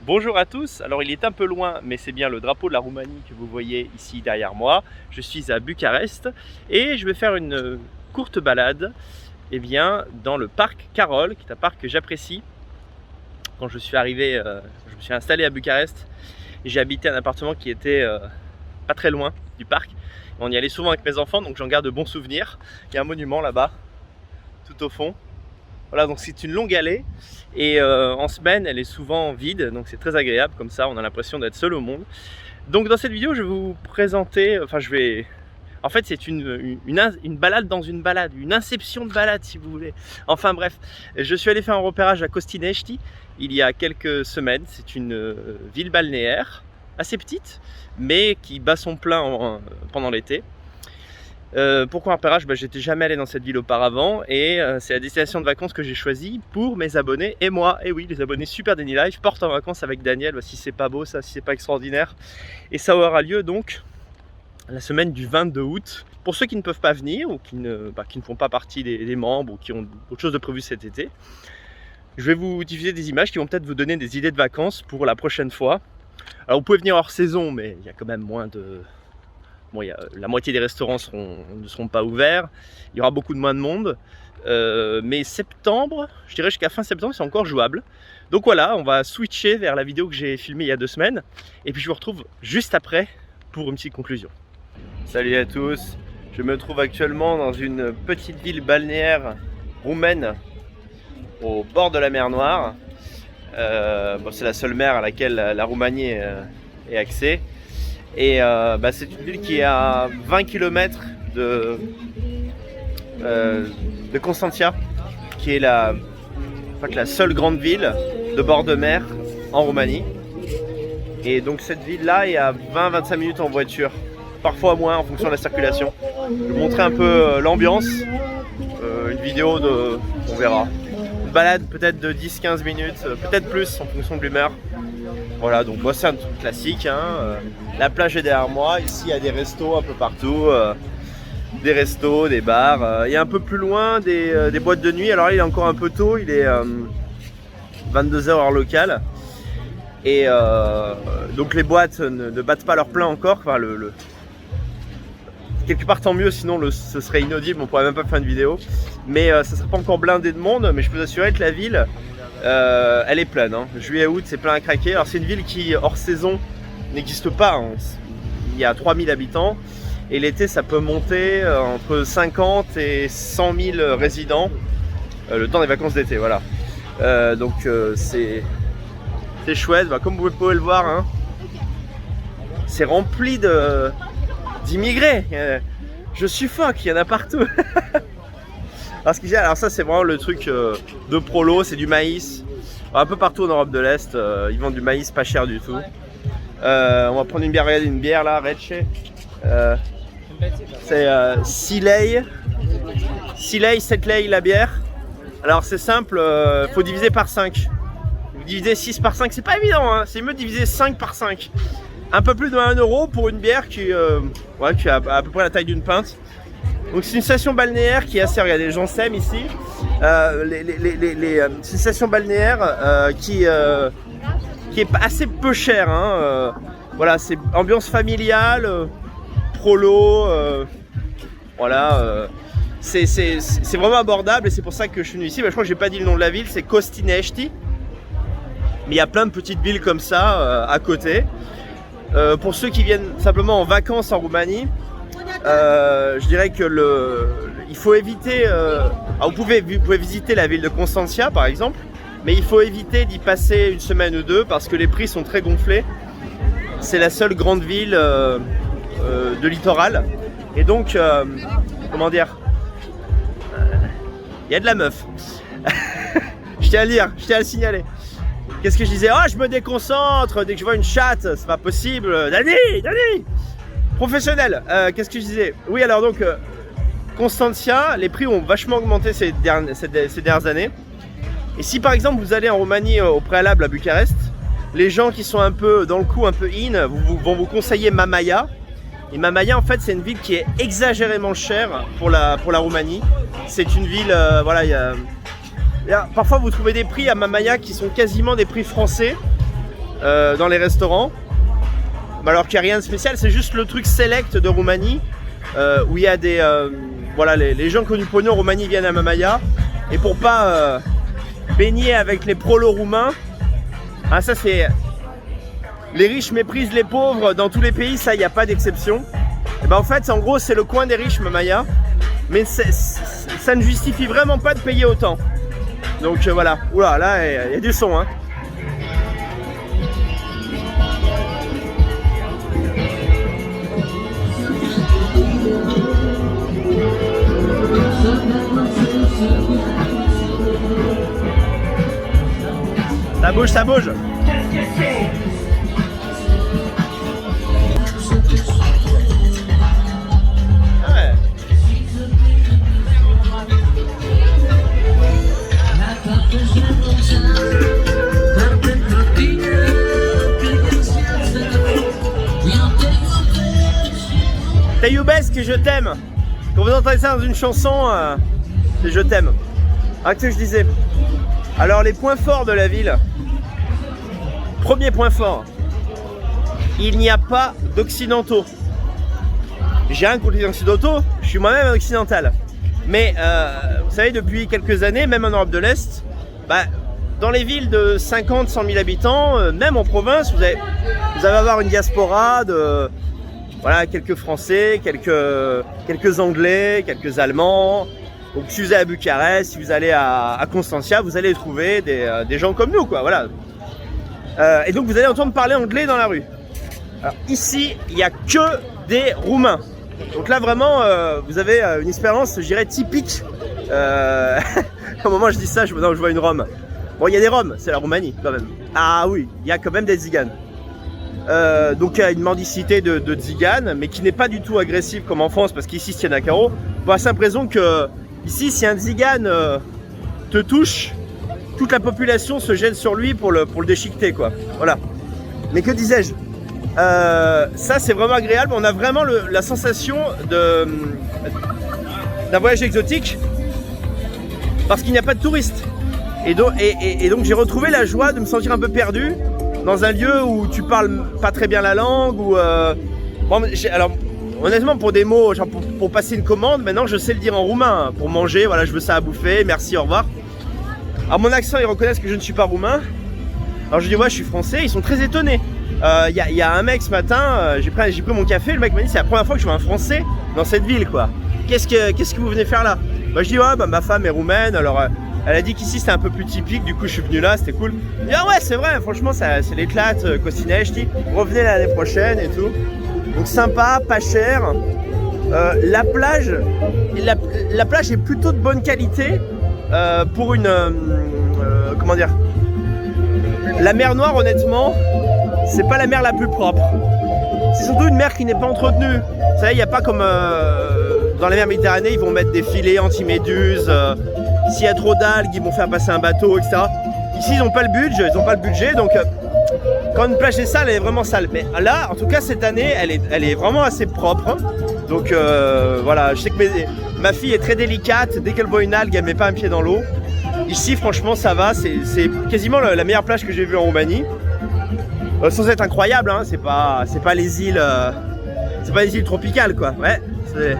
Bonjour à tous, alors il est un peu loin mais c'est bien le drapeau de la Roumanie que vous voyez ici derrière moi. Je suis à Bucarest et je vais faire une courte balade dans le parc Carol, qui est un parc que j'apprécie. Quand je suis arrivé, je me suis installé à Bucarest et j'ai habité un appartement qui était pas très loin du parc. On y allait souvent avec mes enfants, donc j'en garde de bons souvenirs. Il y a un monument là-bas, tout au fond. Voilà, donc c'est une longue allée et en semaine elle est souvent vide, donc c'est très agréable, comme ça on a l'impression d'être seul au monde. Donc dans cette vidéo je vais vous présenter, en fait c'est une balade dans une balade, une inception de balade si vous voulez. Enfin bref, je suis allé faire un repérage à Costinesti il y a quelques semaines. C'est une ville balnéaire assez petite mais qui bat son plein pendant l'été. Pourquoi un repérage? J'étais jamais allé dans cette ville auparavant et c'est la destination de vacances que j'ai choisie pour mes abonnés et moi. Et oui, les abonnés Super Danny Life partent en vacances avec Daniel. Si c'est pas beau ça, si c'est pas extraordinaire. Et ça aura lieu donc la semaine du 22 août. Pour ceux qui ne peuvent pas venir ou qui ne font pas partie des membres ou qui ont autre chose de prévu cet été, je vais vous diffuser des images qui vont peut-être vous donner des idées de vacances pour la prochaine fois. Alors vous pouvez venir hors saison, mais il y a quand même moins de... Bon, la moitié des restaurants ne seront pas ouverts, il y aura beaucoup moins de monde, mais septembre, je dirais jusqu'à fin septembre, c'est encore jouable. Donc voilà, on va switcher vers la vidéo que j'ai filmée il y a 2 semaines, et puis je vous retrouve juste après pour une petite conclusion. Salut à tous, je me trouve actuellement dans une petite ville balnéaire roumaine au bord de la mer Noire. C'est la seule mer à laquelle la Roumanie est accès. Et c'est une ville qui est à 20 km de Constanța, qui est la seule grande ville de bord de mer en Roumanie. Et donc cette ville-là est à 20-25 minutes en voiture, parfois moins en fonction de la circulation. Je vais vous montrer un peu l'ambiance, une vidéo on verra. Une balade peut-être de 10-15 minutes, peut-être plus en fonction de l'humeur. Voilà, donc moi c'est un truc classique, la plage est derrière moi, ici il y a des restos un peu partout, des restos, des bars, il y a un peu plus loin des boîtes de nuit. Alors là il est encore un peu tôt, il est 22h heure locale, et donc les boîtes ne battent pas leur plein encore, enfin, quelque part tant mieux, sinon ce serait inaudible, on pourrait même pas faire une vidéo, mais ça serait pas encore blindé de monde. Mais je peux vous assurer que la ville, elle est pleine, Juillet-août c'est plein à craquer. Alors c'est une ville qui hors saison n'existe pas, il y a 3000 habitants et l'été ça peut monter entre 50 et 100 000 résidents le temps des vacances d'été, voilà. Donc c'est chouette, comme vous pouvez le voir, c'est rempli d'immigrés, je suffoque, il y en a partout. Alors ça c'est vraiment le truc de prolo, c'est du maïs. Un peu partout en Europe de l'Est, ils vendent du maïs pas cher du tout. On va prendre une bière, regardez une bière là, Recce. C'est 6 lei, 7 lei la bière. Alors c'est simple, faut diviser par 5. Vous divisez 6 par 5, c'est pas évident, c'est mieux de diviser 5 par 5. Un peu plus de 1 euro pour une bière qui a à peu près la taille d'une pinte. Donc c'est une station balnéaire qui est assez, regardez, les gens s'aiment ici. C'est une station balnéaire qui est assez peu chère, voilà, c'est ambiance familiale, prolo, voilà, c'est vraiment abordable et c'est pour ça que je suis venu ici. Je crois que j'ai pas dit le nom de la ville, c'est Costinesti, mais il y a plein de petites villes comme ça à côté. Pour ceux qui viennent simplement en vacances en Roumanie, je dirais que il faut éviter, vous pouvez visiter la ville de Constanța par exemple, mais il faut éviter d'y passer une semaine ou deux parce que les prix sont très gonflés. C'est la seule grande ville de littoral et donc comment dire, il y a de la meuf. Je tiens à le dire, je tiens à le signaler. Qu'est-ce que je disais? Je me déconcentre dès que je vois une chatte, c'est pas possible. Danny professionnel, qu'est-ce que je disais? Oui, alors donc Constanța, les prix ont vachement augmenté ces dernières années. Et si par exemple vous allez en Roumanie au préalable à Bucarest, les gens qui sont un peu dans le coup, un peu in, vont vous conseiller Mamaia. Et Mamaia en fait c'est une ville qui est exagérément chère pour la Roumanie. C'est une ville, voilà, parfois vous trouvez des prix à Mamaia qui sont quasiment des prix français. dans les restaurants. Alors qu'il n'y a rien de spécial, c'est juste le truc select de Roumanie où il y a des... voilà, les gens qui ont du pognon en Roumanie viennent à Mamaia. Et pour pas baigner avec les prolos roumains, hein, ça c'est... Les riches méprisent les pauvres dans tous les pays, ça il n'y a pas d'exception. Et ben en fait, en gros, c'est le coin des riches, Mamaia. Mais ça ne justifie vraiment pas de payer autant. Donc voilà, oula, là il y a du son, hein. Ça bouge, ça bouge. Ouais. C'est Youbesque, je t'aime. Quand vous entendez ça dans une chanson, c'est je t'aime. Ah, que je disais. Alors les points forts de la ville. Premier point fort, il n'y a pas d'occidentaux. J'ai rien contre les occidentaux, je suis moi-même occidental. Mais vous savez, depuis quelques années, même en Europe de l'Est, bah, dans les villes de 50-100 000 habitants, même en province, vous allez avoir une diaspora de voilà, quelques Français, quelques Anglais, quelques Allemands. Donc si vous allez à Bucarest, si vous allez à Constantia, vous allez trouver des gens comme nous, quoi, voilà. Et donc vous allez entendre parler anglais dans la rue. Alors ici, il n'y a que des Roumains. Donc là vraiment, vous avez une expérience, je dirais, typique. Au moment où je dis ça, je vois une Rome. Bon, il y a des Roms, c'est la Roumanie quand même. Ah oui, il y a quand même des Tziganes. Donc il y a une mendicité de Tziganes, mais qui n'est pas du tout agressive comme en France, parce qu'ici, c'est un carreau. Bon, j'ai l'impression que ici, si un Tzigane te touche, toute la population se gêne sur lui pour le déchiqueter, quoi. Voilà. Mais que disais-je, ça c'est vraiment agréable. On a vraiment la sensation d'un voyage exotique parce qu'il n'y a pas de touristes. Et donc j'ai retrouvé la joie de me sentir un peu perdu dans un lieu où tu parles pas très bien la langue. Bon, alors honnêtement, pour des mots, genre pour passer une commande, maintenant je sais le dire en roumain. Pour manger, voilà, je veux ça à bouffer, merci, au revoir. À mon accent, ils reconnaissent que je ne suis pas roumain. Alors je dis ouais, je suis français, ils sont très étonnés. Il y a un mec ce matin, j'ai pris mon café, le mec m'a dit c'est la première fois que je vois un français dans cette ville, quoi. Qu'est-ce que vous venez faire là? Bah je dis ouais, bah ma femme est roumaine, alors elle a dit qu'ici c'était un peu plus typique, du coup je suis venu là, c'était cool. Je dis ah ouais, c'est vrai, franchement c'est l'éclate, Costinet, je dis revenez l'année prochaine et tout. Donc sympa, pas cher. La plage est plutôt de bonne qualité. Pour une comment dire, la mer Noire, honnêtement, c'est pas la mer la plus propre. C'est surtout une mer qui n'est pas entretenue. Vous savez, il n'y a pas comme dans la mer Méditerranée, ils vont mettre des filets anti-méduses. S'il y a trop d'algues, ils vont faire passer un bateau, etc. Ici, ils n'ont pas le budget, donc quand une plage est sale, elle est vraiment sale. Mais là, en tout cas, cette année, elle est vraiment assez propre. Donc voilà, je sais que ma fille est très délicate. Dès qu'elle voit une algue, elle ne met pas un pied dans l'eau. Ici, franchement, ça va. C'est quasiment la meilleure plage que j'ai vue en Roumanie. Sans être incroyable, hein, c'est pas les îles, c'est pas les îles tropicales, quoi. Ouais, c'est...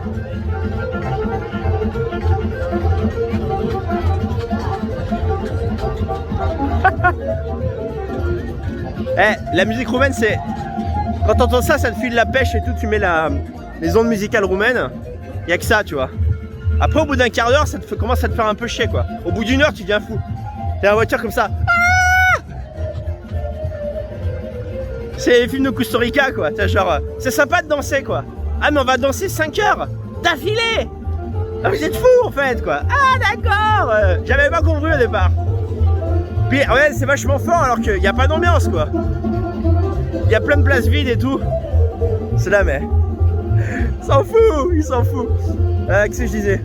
La musique roumaine, c'est... Quand t'entends ça, ça te file la pêche et tout, tu mets les ondes musicales roumaines, il n'y a que ça, tu vois. Après, au bout d'un quart d'heure, commence à te faire un peu chier, quoi. Au bout d'une heure, tu deviens fou. T'es en voiture comme ça. C'est les films de Costa Rica, quoi. Genre, c'est sympa de danser, quoi. Ah, mais on va danser 5 heures d'affilée. Ah, vous êtes fous, en fait, quoi. Ah, d'accord. J'avais pas compris au départ. Puis, ouais, c'est vachement fort alors qu'il n'y a pas d'ambiance, quoi. Il y a plein de places vides et tout. C'est là, mais... il s'en fout. Qu'est-ce que je disais?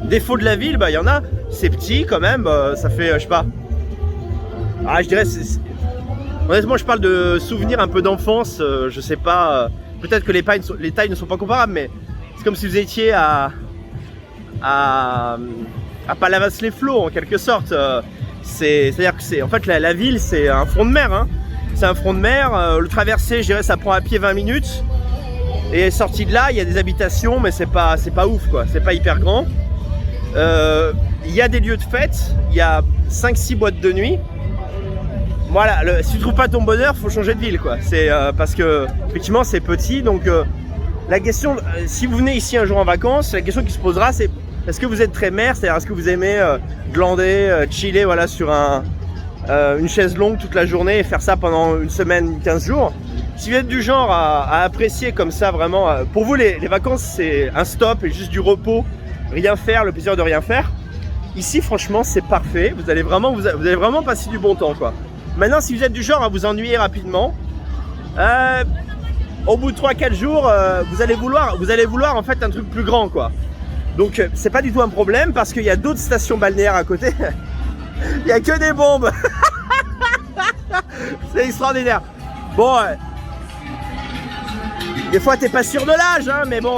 Défaut de la ville, bah il y en a. C'est petit quand même, ça fait, je sais pas. Ah, je dirais, honnêtement, je parle de souvenirs un peu d'enfance, je sais pas. Peut-être que les tailles ne sont pas comparables, mais c'est comme si vous étiez à Palavas-les-Flots en quelque sorte. C'est-à-dire que en fait la ville c'est un front de mer, hein. C'est un front de mer, le traverser je dirais ça prend à pied 20 minutes. Et sorti de là il y a des habitations mais c'est pas ouf quoi, c'est pas hyper grand. Il y a des lieux de fête, il y a 5-6 boîtes de nuit. Voilà, si tu trouves pas ton bonheur, faut changer de ville quoi. C'est parce que effectivement c'est petit donc la question, si vous venez ici un jour en vacances, la question qui se posera c'est est-ce que vous êtes très mer, c'est-à-dire est-ce que vous aimez glander, chiller voilà, sur une chaise longue toute la journée et faire ça pendant une semaine, 15 jours. Si vous êtes du genre à apprécier comme ça vraiment, pour vous les vacances c'est un stop et juste du repos, rien faire, le plaisir de rien faire. Ici franchement c'est parfait, vous allez vraiment passer du bon temps quoi. Maintenant si vous êtes du genre à vous ennuyer rapidement, au bout de 3-4 jours vous allez vouloir en fait un truc plus grand quoi. Donc c'est pas du tout un problème parce qu'il y a d'autres stations balnéaires à côté. Il y a que des bombes. C'est extraordinaire. Bon, des fois t'es pas sûr de l'âge, hein, mais bon.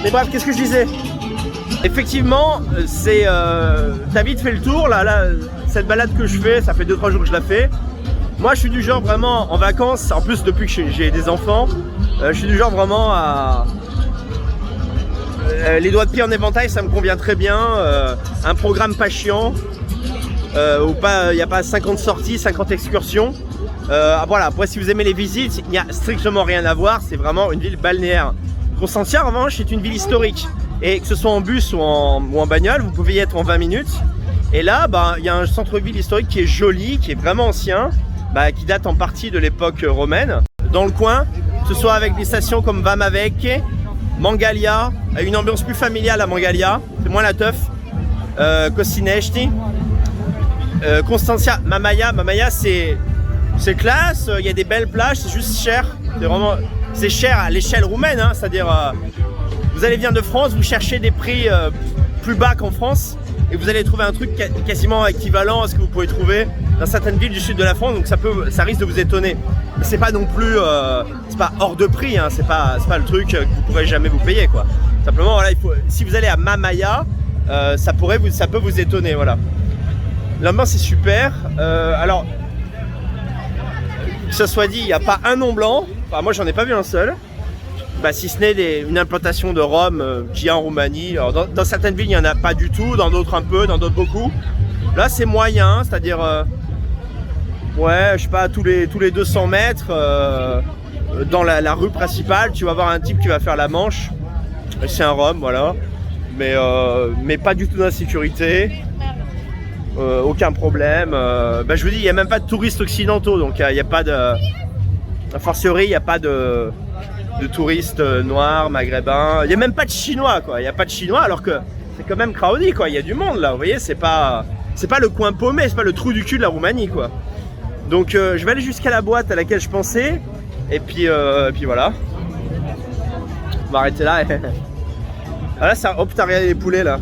Mais bref, qu'est-ce que je disais? Effectivement, c'est t'as vite fait le tour là, cette balade que je fais, ça fait 2-3 jours que je la fais. Moi, je suis du genre vraiment en vacances. En plus, depuis que j'ai des enfants, je suis du genre vraiment à les doigts de pied en éventail, ça me convient très bien. Un programme pas chiant, où il n'y a pas 50 sorties, 50 excursions. Voilà, après si vous aimez les visites, il n'y a strictement rien à voir, c'est vraiment une ville balnéaire. Constantia en revanche est une ville historique. Et que ce soit en bus ou en bagnole, vous pouvez y être en 20 minutes. Et là, il y a un centre-ville historique qui est joli, qui est vraiment ancien, qui date en partie de l'époque romaine. Dans le coin, que ce soit avec des stations comme Vamavecchie, Mangalia, une ambiance plus familiale à Mangalia, c'est moins la teuf, Cosinesti, Constantia, Mamaia c'est classe, il y a des belles plages, c'est juste cher, c'est cher à l'échelle roumaine, hein, c'est-à-dire vous allez venir de France, vous cherchez des prix plus bas qu'en France et vous allez trouver un truc quasiment équivalent à ce que vous pouvez trouver dans certaines villes du sud de la France, donc ça risque de vous étonner. C'est pas non plus, c'est pas hors de prix, hein, c'est pas le truc que vous pourrez jamais vous payer quoi. Simplement voilà, si vous allez à Mamaia, ça peut vous étonner voilà. L'ambiance c'est super. Alors que ça soit dit, il n'y a pas un nom blanc. Enfin, moi j'en ai pas vu un seul. Si ce n'est une implantation de rhum qu'il y a en Roumanie. Alors, dans certaines villes il n'y en a pas du tout, dans d'autres un peu, dans d'autres beaucoup. Là c'est moyen, c'est-à-dire ouais, je sais pas, tous les 200 mètres, dans la rue principale, tu vas voir un type qui va faire la manche. C'est un rhum, voilà. Mais pas du tout d'insécurité. Aucun problème. Je vous dis, il n'y a même pas de touristes occidentaux, donc il n'y a pas de... A fortiori, il n'y a pas de touristes noirs, maghrébins. Il n'y a même pas de Chinois, quoi. Il n'y a pas de Chinois, alors que c'est quand même crowded, quoi. Il y a du monde, là. Vous voyez, c'est pas le coin paumé, c'est pas le trou du cul de la Roumanie, quoi. Donc je vais aller jusqu'à la boîte à laquelle je pensais et puis voilà. On va arrêter là. Ah là ça, hop, t'as regardé les poulets là.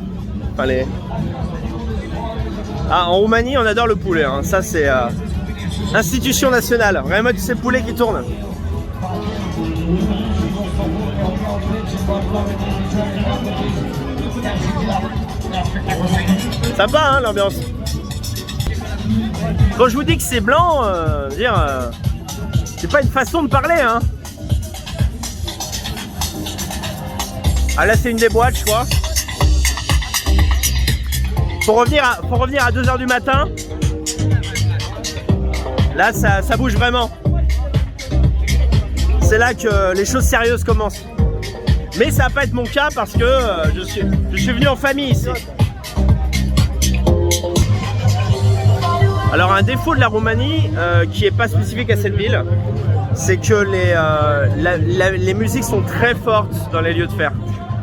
Enfin, en Roumanie on adore le poulet, hein. Ça c'est institution nationale. Vraiment tous ces poulets qui tournent. Sympa hein l'ambiance. Quand je vous dis que c'est blanc, c'est pas une façon de parler, hein. Ah là c'est une des boîtes, je crois. Faut revenir à 2 h du matin. Là ça bouge vraiment. C'est là que les choses sérieuses commencent. Mais ça va pas être mon cas parce que je suis venu en famille ici. Alors un défaut de la Roumanie qui n'est pas spécifique à cette ville, c'est que les musiques sont très fortes dans les lieux de fête.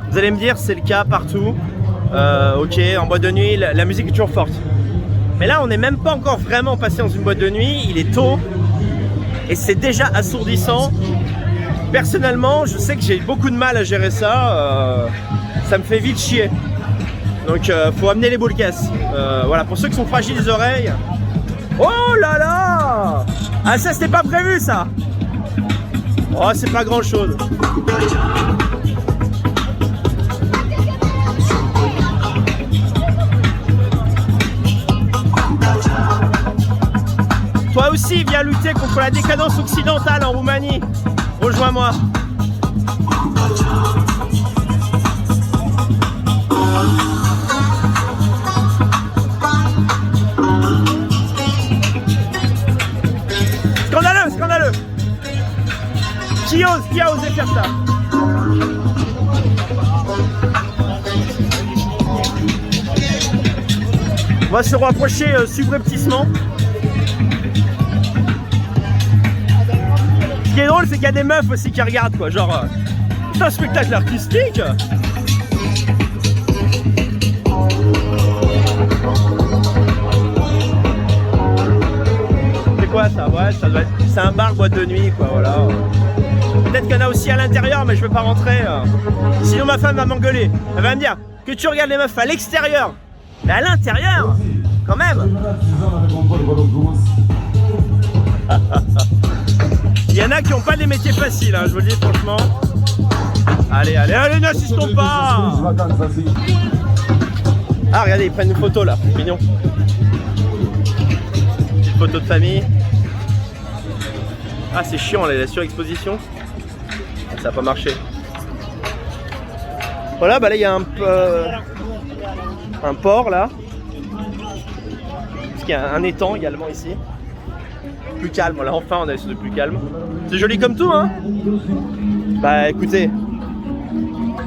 Vous allez me dire c'est le cas partout, ok, en boîte de nuit la musique est toujours forte. Mais là on n'est même pas encore vraiment passé dans une boîte de nuit, il est tôt et c'est déjà assourdissant. Personnellement je sais que j'ai beaucoup de mal à gérer ça, ça me fait vite chier. Donc faut amener les boules caisses. Voilà, pour ceux qui sont fragiles des oreilles. Oh là là! Ah ça c'était pas prévu ça! Oh c'est pas grand chose. Toi aussi, viens lutter contre la décadence occidentale en Roumanie. Rejoins-moi. Scandaleux, scandaleux. Qui a osé faire ça? On va se rapprocher subrepticement. Ce qui est drôle, c'est qu'il y a des meufs aussi qui regardent, quoi. Genre, c'est un spectacle artistique. C'est quoi ça? Ouais, ça doit être. C'est un bar boîte de nuit, quoi. Voilà. Peut-être qu'il y en a aussi à l'intérieur, mais je veux pas rentrer. Sinon, ma femme va m'engueuler. Elle va me dire que tu regardes les meufs à l'extérieur. Mais à l'intérieur, quand même. Il y en a qui n'ont pas des métiers faciles, hein, je vous le dis franchement. Allez, allez, allez, n'insistons pas. Ah, regardez, ils prennent une photo là, mignon. Petite photo de famille. Ah, c'est chiant, la surexposition. Ça n'a pas marché. Voilà, bah là, il y a un port là. Parce qu'il y a un étang également ici. Plus calme, là enfin on a sur de plus calme. C'est joli comme tout, hein. Bah écoutez,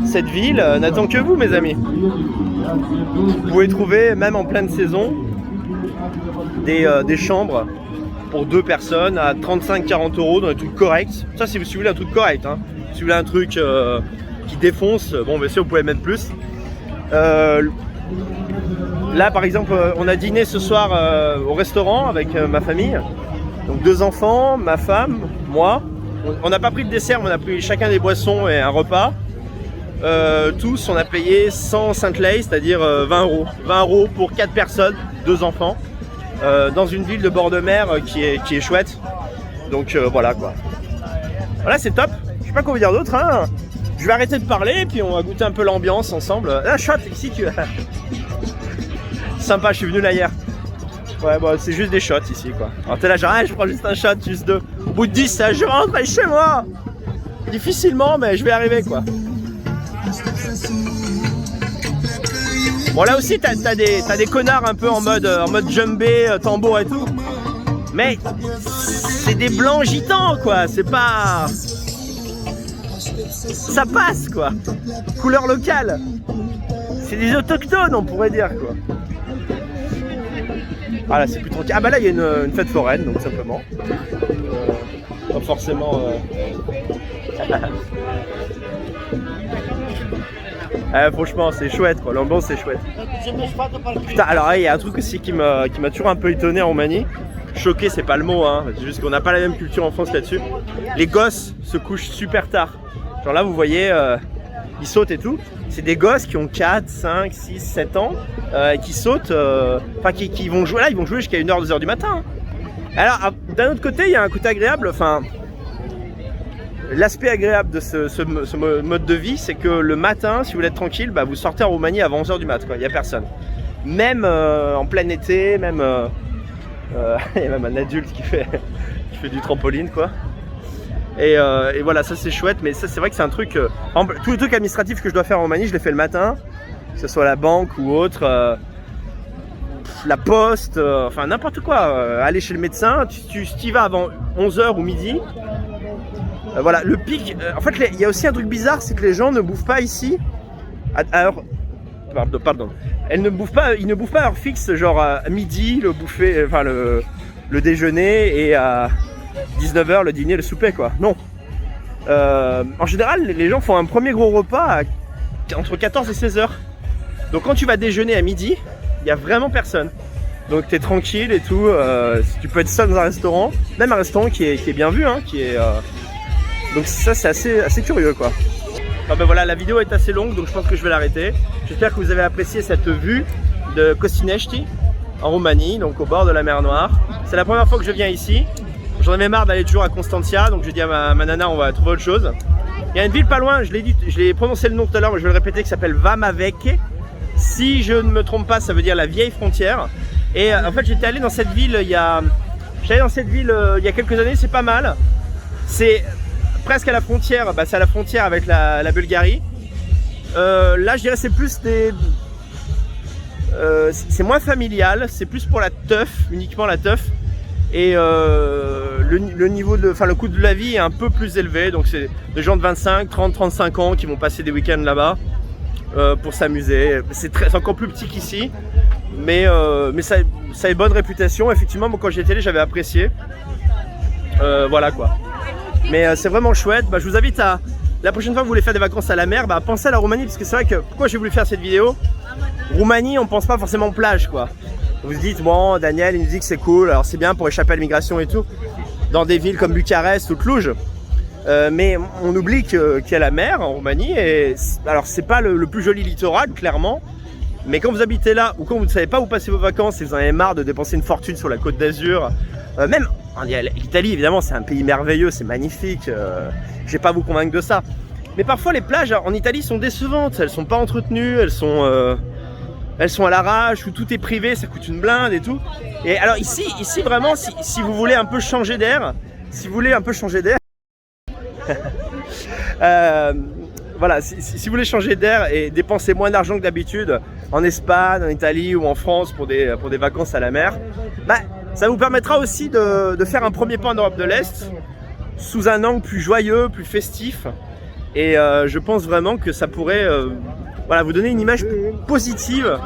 cette ville n'attend que vous, mes amis. Vous pouvez trouver, même en pleine saison, des chambres pour 2 personnes à 35-40 € dans des trucs corrects. Ça, si vous voulez un truc correct, hein. Si vous voulez un truc qui défonce, bon, bien sûr, vous pouvez mettre plus. Là, par exemple, on a dîné ce soir au restaurant avec ma famille. Donc 2 enfants, ma femme, moi. On n'a pas pris de dessert, mais on a pris chacun des boissons et un repas. Tous, on a payé 100 Saint-Lay, c'est-à-dire 20 €. 20 € pour 4 personnes, 2 enfants, dans une ville de bord de mer qui est chouette. Donc voilà quoi. Voilà, c'est top. Je sais pas quoi vous dire d'autre, hein. Je vais arrêter de parler et puis on va goûter un peu l'ambiance ensemble. Un shot ici, tu sympa, je suis venu là hier. Ouais, bon, c'est juste des shots ici quoi. Alors t'es là genre, je prends juste un shot, juste 2. Au bout de 10, ça, je rentre chez moi. Difficilement, mais je vais arriver quoi. Bon là aussi t'as des connards un peu en mode djembé, tambour et tout. Mais c'est des blancs gitans quoi, c'est pas... Ça passe quoi. Couleur locale. C'est des autochtones on pourrait dire quoi. Ah là c'est plus tranquille. Ah bah là il y a une fête foraine donc simplement. Pas forcément... franchement c'est chouette quoi, l'ambiance c'est chouette. Putain alors il y a un truc aussi qui m'a toujours un peu étonné en Roumanie. Choqué c'est pas le mot hein, c'est juste qu'on n'a pas la même culture en France là-dessus. Les gosses se couchent super tard. Genre là vous voyez, ils sautent et tout. C'est des gosses qui ont 4, 5, 6, 7 ans qui sautent, enfin qui vont jouer là, ils vont jouer jusqu'à 1h, 2h du matin. Hein. Alors d'un autre côté il y a un côté agréable, enfin l'aspect agréable de ce mode de vie c'est que le matin si vous voulez être tranquille, bah, vous sortez en Roumanie avant 11h du mat, il n'y a personne. Même en plein été, même il y a même un adulte qui fait du trampoline quoi. Et voilà, ça c'est chouette, mais ça c'est vrai que c'est un truc... tous les trucs administratifs que je dois faire en Roumanie, je les fais le matin, que ce soit la banque ou autre, la poste, enfin n'importe quoi. Aller chez le médecin, tu y vas avant 11h ou midi. Voilà, le pic... en fait, il y a aussi un truc bizarre, c'est que les gens ne bouffent pas ici à heure... Pardon. Ils ne bouffent pas à heure fixe, genre à midi, le déjeuner et à 19h le dîner, le souper quoi. Non. En général, les gens font un premier gros repas entre 14 et 16h. Donc quand tu vas déjeuner à midi, il n'y a vraiment personne. Donc tu es tranquille et tout. Tu peux être seul dans un restaurant, même un restaurant qui est bien vu, hein, donc ça c'est assez curieux quoi. Ah ben voilà, la vidéo est assez longue donc je pense que je vais l'arrêter. J'espère que vous avez apprécié cette vue de Costinești en Roumanie, donc au bord de la mer Noire. C'est la première fois que je viens ici. J'en avais marre d'aller toujours à Constantia, donc je dis à ma nana on va trouver autre chose. Il y a une ville pas loin, je l'ai prononcé le nom tout à l'heure mais je vais le répéter, qui s'appelle Vamaveke. Si je ne me trompe pas, ça veut dire la vieille frontière. Et en fait j'étais allé dans cette ville il y a J'allais dans cette ville il y a quelques années, c'est pas mal. C'est presque à la frontière, bah, c'est à la frontière avec la Bulgarie. Là je dirais c'est plus des... c'est moins familial, c'est plus pour la teuf, uniquement la teuf. Et le niveau de, enfin le coût de la vie est un peu plus élevé, donc c'est des gens de 25, 30, 35 ans qui vont passer des week-ends là-bas pour s'amuser. C'est encore plus petit qu'ici, mais ça a une bonne réputation. Effectivement, moi quand j'y étais allé, j'avais apprécié. Voilà quoi. Mais c'est vraiment chouette. Bah, je vous invite à, la prochaine fois que vous voulez faire des vacances à la mer, bah, pensez à la Roumanie, parce que c'est vrai que pourquoi j'ai voulu faire cette vidéo. Roumanie, on pense pas forcément plage quoi. Vous vous dites, bon, Daniel, il nous dit que c'est cool, alors c'est bien pour échapper à l'immigration et tout, dans des villes comme Bucarest ou Cluj. Mais on oublie qu'il y a la mer en Roumanie, et alors c'est pas le plus joli littoral, clairement, mais quand vous habitez là, ou quand vous ne savez pas où passer vos vacances, et vous en avez marre de dépenser une fortune sur la Côte d'Azur, même l'Italie, évidemment, c'est un pays merveilleux, c'est magnifique, je vais pas vous convaincre de ça. Mais parfois, les plages en Italie sont décevantes, elles sont pas entretenues, elles sont à l'arrache, où tout est privé, ça coûte une blinde et tout. Et alors ici vraiment, si vous voulez un peu changer d'air, voilà, si vous voulez changer d'air et dépenser moins d'argent que d'habitude en Espagne, en Italie ou en France pour des vacances à la mer, bah, ça vous permettra aussi de faire un premier pas en Europe de l'Est sous un angle plus joyeux, plus festif. Et je pense vraiment que ça pourrait voilà, vous donner une image positive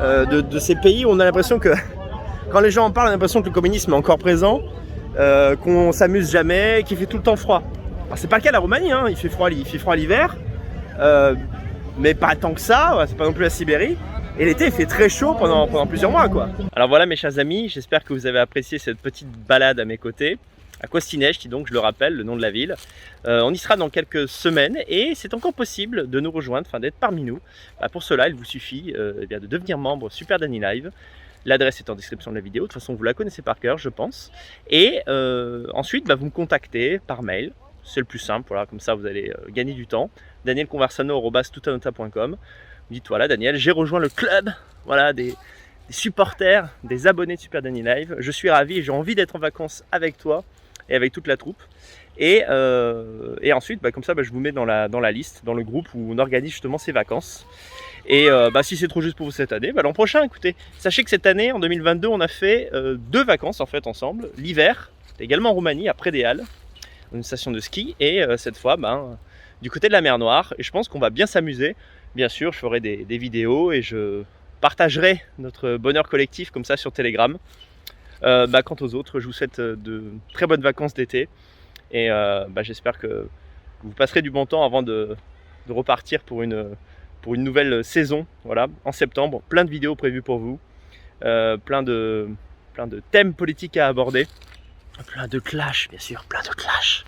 de ces pays où on a l'impression que, quand les gens en parlent, on a l'impression que le communisme est encore présent, qu'on s'amuse jamais, qu'il fait tout le temps froid. Alors c'est pas le cas de la Roumanie, hein, il fait froid l'hiver, mais pas tant que ça, c'est pas non plus la Sibérie. Et l'été il fait très chaud pendant plusieurs mois quoi. Alors voilà mes chers amis, j'espère que vous avez apprécié cette petite balade à mes côtés, à Costinești, qui donc, je le rappelle, le nom de la ville. On y sera dans quelques semaines et c'est encore possible de nous rejoindre, enfin d'être parmi nous. Bah, pour cela, il vous suffit de devenir membre Super Danny Live. L'adresse est en description de la vidéo, de toute façon vous la connaissez par cœur je pense. Et ensuite, bah, vous me contactez par mail, c'est le plus simple, voilà, comme ça vous allez gagner du temps. danielconversano@tutanota.com. Vous dites voilà Daniel, j'ai rejoint le club, voilà, des supporters, des abonnés de Super Danny Live. Je suis ravi, j'ai envie d'être en vacances avec toi et avec toute la troupe. Et ensuite, bah, comme ça, bah, je vous mets dans la liste, dans le groupe où on organise justement ces vacances. Et bah, si c'est trop juste pour vous cette année, bah, l'an prochain, écoutez, sachez que cette année, en 2022, on a fait 2 vacances en fait ensemble. L'hiver, également en Roumanie, à Predeal, une station de ski, et cette fois, ben, du côté de la mer Noire. Et je pense qu'on va bien s'amuser. Bien sûr, je ferai des vidéos et je partagerai notre bonheur collectif comme ça sur Telegram. Bah, quant aux autres, je vous souhaite de très bonnes vacances d'été. Et bah, j'espère que vous passerez du bon temps avant de repartir pour une nouvelle saison, voilà, en septembre. Plein de vidéos prévues pour vous, plein de thèmes politiques à aborder, plein de clashs, bien sûr, plein de clashs.